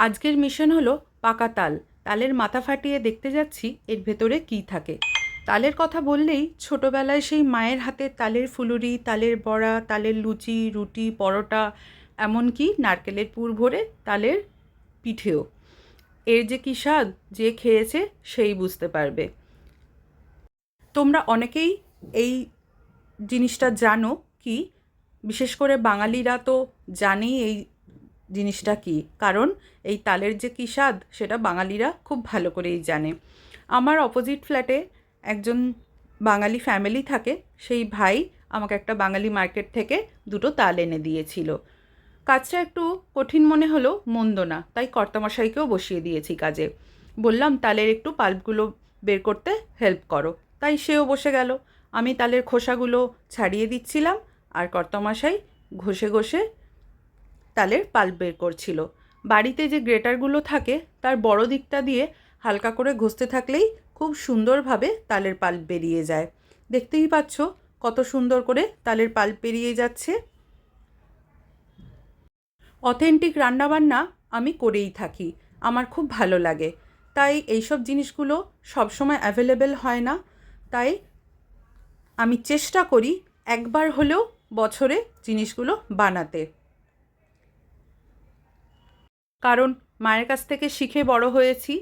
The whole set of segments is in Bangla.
আজকের মিশন হলো পাকা তাল। তালের মাথা ফাটিয়ে দেখতে যাচ্ছি এর ভেতরে কী থাকে। তালের কথা বললেই ছোটোবেলায় সেই মায়ের হাতে তালের ফুলুরি, তালের বড়া, তালের লুচি, রুটি, পরোটা, এমনকি নারকেলের পুর ভরে তালের পিঠেও। এর যে কী স্বাদ, যে খেয়েছে সেই বুঝতে পারবে। তোমরা অনেকেই এই জিনিসটা জানো কি, বিশেষ করে বাঙালিরা তো জানেই এই জিনিসটা কী, কারণ এই তালের যে কী স্বাদ সেটা বাঙালিরা খুব ভালো করেই জানে। আমার অপোজিট ফ্ল্যাটে একজন বাঙালি ফ্যামিলি থাকে, সেই ভাই আমাকে একটা বাঙালি মার্কেট থেকে দুটো তাল এনে দিয়েছিল। কাজটা একটু কঠিন মনে হলো, মন্দ না, তাই কর্তামশাইকেও বসিয়ে দিয়েছি কাজে। বললাম তালের একটু পাল্পগুলো বের করতে হেল্প করো, তাই সেও বসে গেল। আমি তালের খোসাগুলো ছাড়িয়ে দিচ্ছিলাম, আর কর্তামশাই ঘষে ঘষে তালের পাল্প বের করছিল। বাড়িতে যে গ্রেটারগুলো থাকে তার বড় দিকটা দিয়ে হালকা করে ঘষতে থাকলেই খুব সুন্দরভাবে তালের পাল্প বেরিয়ে যায়। দেখতেই পাচ্ছ কত সুন্দর করে তালের পাল্প বেরিয়ে যাচ্ছে। অথেন্টিক রান্নাবান্না আমি করেই থাকি, আমার খুব ভালো লাগে। তাই এইসব জিনিসগুলো সবসময় অ্যাভেলেবেল হয় না, তাই আমি চেষ্টা করি একবার হলেও বছরে জিনিসগুলো বানাতে। কারণ মায়ের কাছ থেকে শিখে বড় হয়েছি,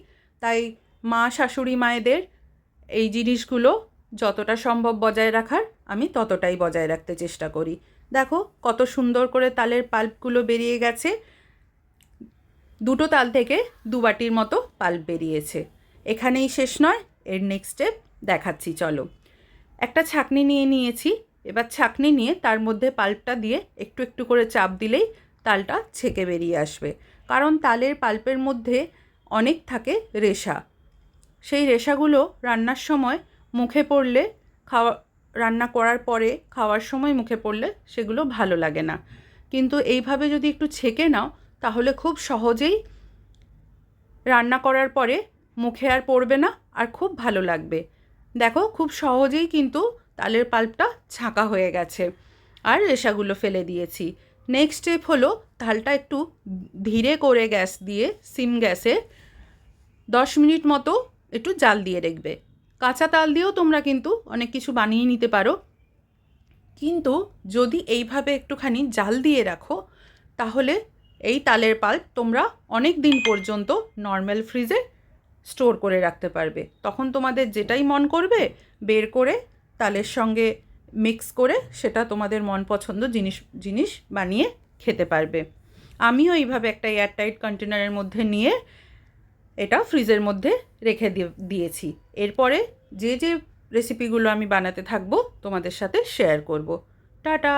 তাই মা শাশুড়ি মায়েদের এই জিনিসগুলো যতটা সম্ভব বজায় রাখার আমি ততটাই বজায় রাখতে চেষ্টা করি। দেখো কত সুন্দর করে তালের পাল্পগুলো বেরিয়ে গেছে। দুটো তাল থেকে দু বাটির মতো পাল্প বেরিয়েছে। এখানেই শেষ নয়, এর নেক্সট স্টেপ দেখাচ্ছি চলো। একটা ছাঁকনি নিয়ে নিয়েছি। এবার ছাঁকনি নিয়ে তার মধ্যে পাল্পটা দিয়ে একটু একটু করে চাপ দিলেই তালটা ছেঁকে বেরিয়ে আসবে। কারণ তালের পাল্পের মধ্যে অনেক থাকে রেশা। সেই রেশাগুলো রান্নার সময় মুখে পড়লে, রান্না করার পরে খাওয়ার সময় মুখে পড়লে সেগুলো ভালো লাগে না। কিন্তু এইভাবে যদি একটু ছেঁকে নাও তাহলে খুব সহজেই রান্না করার পরে মুখে আর পড়বে না, আর খুব ভালো লাগবে। দেখো খুব সহজেই কিন্তু তালের পাল্পটা ছাঁকা হয়ে গেছে, আর রেশাগুলো ফেলে দিয়েছি। নেক্সট স্টেপ হলো তালটা একটু ধীরে করে গ্যাস দিয়ে, সিম গ্যাসে 10 মিনিট মতো একটু জাল দিয়ে রাখবে। কাঁচা তাল দিয়েও তোমরা কিন্তু অনেক কিছু বানিয়ে নিতে পারো, কিন্তু যদি এইভাবে একটুখানি জাল দিয়ে রাখো তাহলে এই তালের পাল্প তোমরা অনেক দিন পর্যন্ত নর্মাল ফ্রিজে স্টোর করে রাখতে পারবে। তখন তোমাদের যেটাই মন করবে বের করে তালের সঙ্গে মিক্স করে সেটা তোমাদের মন পছন্দ জিনিস বানিয়ে খেতে পারবে। আমিও এইভাবে একটা এয়ারটাইট কন্টেনারের মধ্যে নিয়ে এটা ফ্রিজের মধ্যে রেখে দিয়েছি। এরপরে যে রেসিপিগুলো আমি বানাতে থাকবো তোমাদের সাথে শেয়ার করব। টাটা।